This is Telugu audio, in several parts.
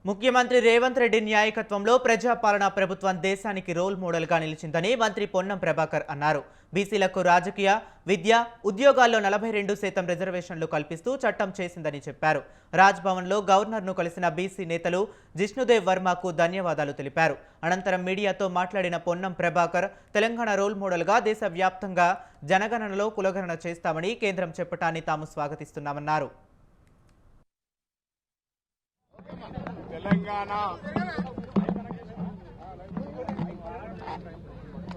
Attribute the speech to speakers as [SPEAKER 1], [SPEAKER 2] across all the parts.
[SPEAKER 1] ముఖ్యమంత్రి రేవంత్ రెడ్డి నాయకత్వంలో ప్రజాపాలన ప్రభుత్వం దేశానికి రోల్ మోడల్గా నిలిచిందని మంత్రి పొన్నం ప్రభాకర్ అన్నారు. బీసీలకు రాజకీయ, విద్య, ఉద్యోగాల్లో 42% రిజర్వేషన్లు కల్పిస్తూ చట్టం చేసిందని చెప్పారు. రాజ్భవన్లో గవర్నర్ను కలిసిన బీసీ నేతలు జిష్ణుదేవ్ వర్మకు ధన్యవాదాలు తెలిపారు. అనంతరం మీడియాతో మాట్లాడిన పొన్నం ప్రభాకర్ తెలంగాణ రోల్ మోడల్గా దేశవ్యాప్తంగా జనగణనలో కులగణన చేస్తామని కేంద్రం చెప్పటాన్ని తాము స్వాగతిస్తున్నామన్నారు.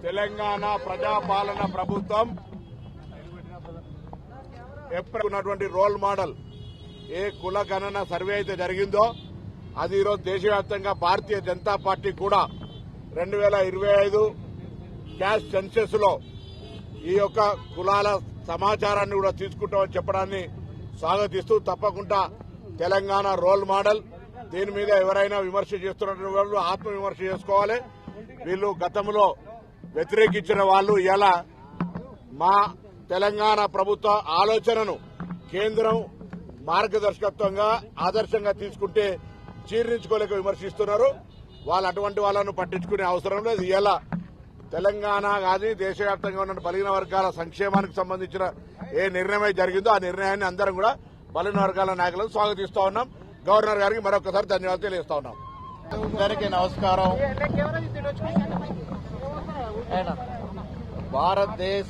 [SPEAKER 2] తెలంగాణ ప్రజాపాలన ప్రభుత్వం ఎప్పుడున్నటువంటి రోల్ మోడల్ ఏ కుల గణన సర్వే అయితే జరిగిందో అది ఈరోజు దేశవ్యాప్తంగా భారతీయ జనతా పార్టీ కూడా 2025 క్యాష్ సెన్సెస్ లో ఈ యొక్క కులాల సమాచారాన్ని కూడా తీసుకుంటామని చెప్పడాన్ని స్వాగతిస్తూ తప్పకుండా తెలంగాణ రోల్ మోడల్. దీని మీద ఎవరైనా విమర్శ చేస్తున్నటువంటి వాళ్ళు ఆత్మవిమర్శ చేసుకోవాలి. వీళ్ళు గతంలో వ్యతిరేకించిన వాళ్ళు ఇలా మా తెలంగాణ ప్రభుత్వ ఆలోచనను కేంద్రం మార్గదర్శకత్వంగా ఆదర్శంగా తీసుకుంటే జీర్ణించుకోలేక విమర్శిస్తున్నారు. వాళ్ళు అటువంటి వాళ్ళను పట్టించుకునే అవసరం లేదు. ఇలా తెలంగాణ కానీ దేశవ్యాప్తంగా ఉన్న బలహీన వర్గాల సంక్షేమానికి సంబంధించిన ఏ నిర్ణయం జరిగిందో ఆ నిర్ణయాన్ని అందరం కూడా బలహీన వర్గాల నాయకులను స్వాగతిస్తా ఉన్నాం. గవర్నర్ గారికి మరొకసారి ధన్యవాదాలు తెలియజేస్తా ఉన్నాం.
[SPEAKER 3] అందరికీ నమస్కారం. భారతదేశ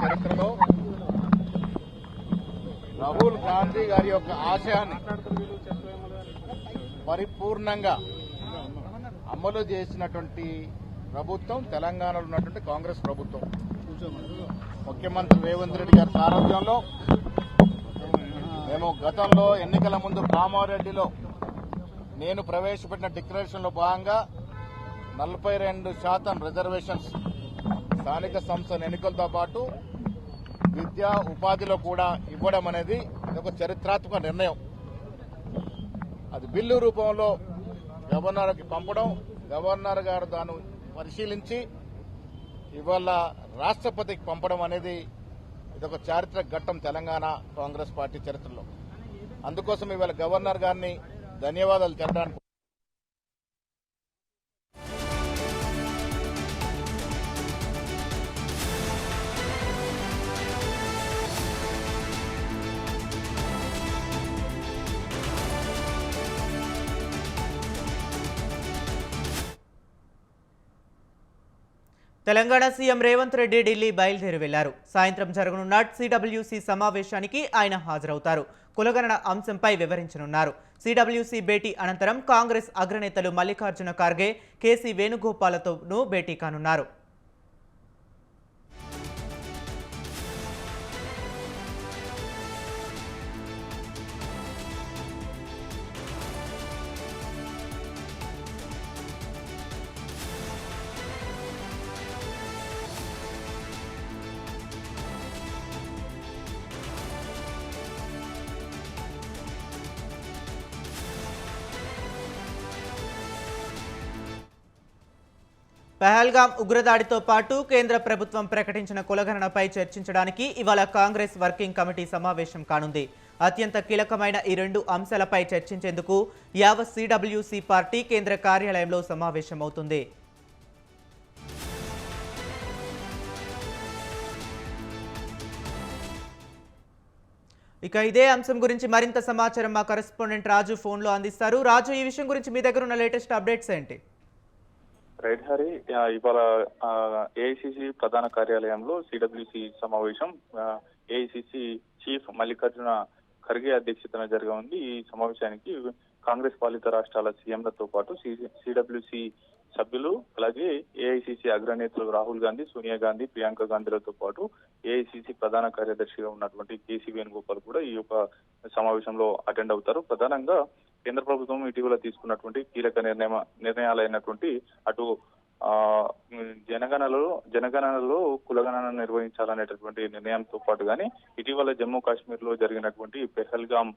[SPEAKER 3] చరిత్రలో రాహుల్ గాంధీ గారి యొక్క ఆశయాన్ని పరిపూర్ణంగా అమలు చేసినటువంటి ప్రభుత్వం తెలంగాణలో ఉన్నటువంటి కాంగ్రెస్ ప్రభుత్వం. ముఖ్యమంత్రి రేవంత్ రెడ్డి గారి సారథ్యంలో మేము గతంలో ఎన్నికల ముందు కామారెడ్డిలో నేను ప్రవేశపెట్టిన డిక్లరేషన్లో భాగంగా 42% రిజర్వేషన్స్ స్థానిక సంస్థల ఎన్నికలతో పాటు విద్యా ఉపాధిలో కూడా ఇవ్వడం అనేది ఒక చరిత్రాత్మక నిర్ణయం. అది బిల్లు రూపంలో గవర్నర్కి పంపడం, గవర్నర్ గారు దాన్ని పరిశీలించి ఇవాళ రాష్ట్రపతికి పంపడం అనేది ఇదొక చారిత్రక ఘట్టం తెలంగాణ కాంగ్రెస్ పార్టీ చరిత్రలో. అందుకోసం ఇవాళ గవర్నర్ గారిని ధన్యవాదాలు చెప్పడానికి
[SPEAKER 1] తెలంగాణ సీఎం రేవంత్ రెడ్డి ఢిల్లీ బయలుదేరి వెళ్లారు. సాయంత్రం జరగనున్న సిడబ్ల్యూసీ సమావేశానికి ఆయన హాజరవుతారు. కులగణన అంశంపై వివరించనున్నారు. సిడబ్ల్యూసీ భేటీ అనంతరం కాంగ్రెస్ అగ్రనేతలు మల్లికార్జున ఖార్గే, కేసీ వేణుగోపాలతోనూ భేటీ కానున్నారు. పహల్గాం ఉగ్రదాడితో పాటు కేంద్ర ప్రభుత్వం ప్రకటించిన కులగణనపై చర్చించడానికి ఇవాళ కాంగ్రెస్ వర్కింగ్ కమిటీ సమావేశం కానుంది. అత్యంత కీలకమైన ఈ రెండు అంశాలపై చర్చించేందుకు యావత్ సిడబ్ల్యూసీ పార్టీ కేంద్ర కార్యాలయంలో సమావేశమవుతుంది. ఇక ఇదే అంశం గురించి మరింత సమాచారం మా కరెస్పాండెంట్ రాజు ఫోన్లో అందిస్తారు. రాజు, ఈ విషయం గురించి మీ దగ్గర ఉన్న లేటెస్ట్ అప్డేట్స్ ఏంటి?
[SPEAKER 4] రైట్ హరి, ఇవాళ ఏఐసిసి ప్రధాన కార్యాలయంలో సిడబ్ల్యూసి సమావేశం ఏఐసిసి చీఫ్ మల్లికార్జున ఖర్గే అధ్యక్షతన జరగనుంది. ఈ సమావేశానికి కాంగ్రెస్ పాలిత రాష్ట్రాల సీఎంలతో పాటు సిడబ్ల్యూసి సభ్యులు, అలాగే ఏఐసిసి అగ్రనేతలు రాహుల్ గాంధీ, సోనియా గాంధీ, ప్రియాంక గాంధీలతో పాటు ఏఐసిసి ప్రధాన కార్యదర్శిగా ఉన్నటువంటి కేసీ వేణుగోపాల్ కూడా ఈ యొక్క సమావేశంలో అటెండ్ అవుతారు. ప్రధానంగా కేంద్ర ప్రభుత్వం ఇటీవల తీసుకున్నటువంటి కీలక నిర్ణయాలైనటువంటి అటు జనగణనలో కులగణన నిర్వహించాలనేటటువంటి నిర్ణయంతో పాటు గానీ ఇటీవల జమ్మూ కాశ్మీర్ లో జరిగినటువంటి పెహల్గాం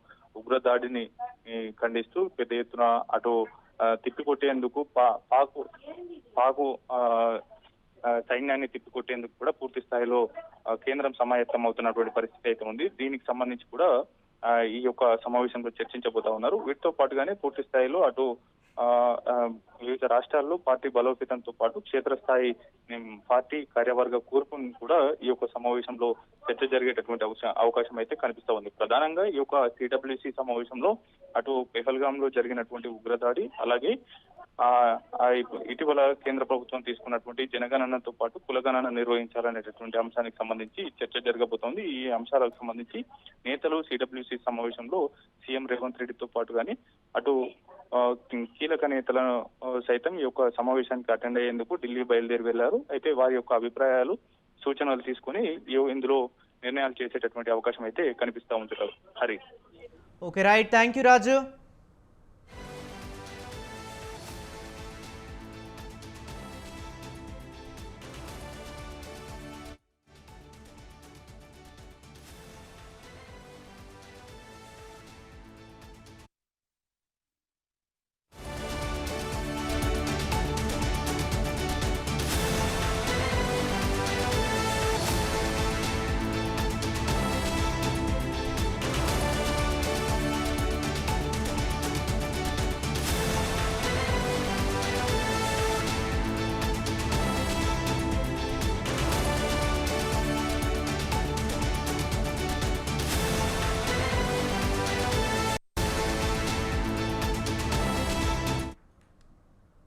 [SPEAKER 4] ఉగ్రదాడిని ఖండిస్తూ పెద్ద ఎత్తున అటు తిప్పికొట్టేందుకు పాకు సైన్యాన్ని తిప్పికొట్టేందుకు కూడా పూర్తి స్థాయిలో కేంద్రం సమాయత్తం అవుతున్నటువంటి పరిస్థితి అయితే ఉంది. దీనికి సంబంధించి కూడా ఈ యొక్క సమావేశంలో చర్చించబోతా ఉన్నారు. వీటితో పాటుగానే పూర్తి స్థాయిలో అటు వివిధ రాష్ట్రాల్లో పార్టీ బలోపేతంతో పాటు క్షేత్రస్థాయి పార్టీ కార్యవర్గ కూర్పును కూడా ఈ యొక్క సమావేశంలో చర్చ జరిగేటటువంటి అవకాశం అయితే కనిపిస్తా ఉంది. ప్రధానంగా ఈ యొక్క సిడబ్ల్యూసి సమావేశంలో అటు పెహల్గామ్ లో జరిగినటువంటి ఉగ్రదాడి, అలాగే ఇటీవల కేంద్ర ప్రభుత్వం తీసుకున్నటువంటి జనగణనతో పాటు కులగణన నిర్వహించాలనేటటువంటి అంశానికి సంబంధించి చర్చ జరగబోతోంది. ఈ అంశాలకు సంబంధించి నేతలు సిడబ్ల్యూసి సమావేశంలో సీఎం రేవంత్ రెడ్డితో పాటు కానీ అటు కీలక నేతలను సైతం ఈ యొక్క సమావేశానికి అటెండ్ అయ్యేందుకు ఢిల్లీ బయలుదేరి వెళ్లారు. అయితే వారి యొక్క అభిప్రాయాలు, సూచనలు తీసుకుని ఇందులో నిర్ణయాలు చేసేటటువంటి అవకాశం అయితే కనిపిస్తా ఉంది. Hari.
[SPEAKER 1] Okay right, thank you Raju.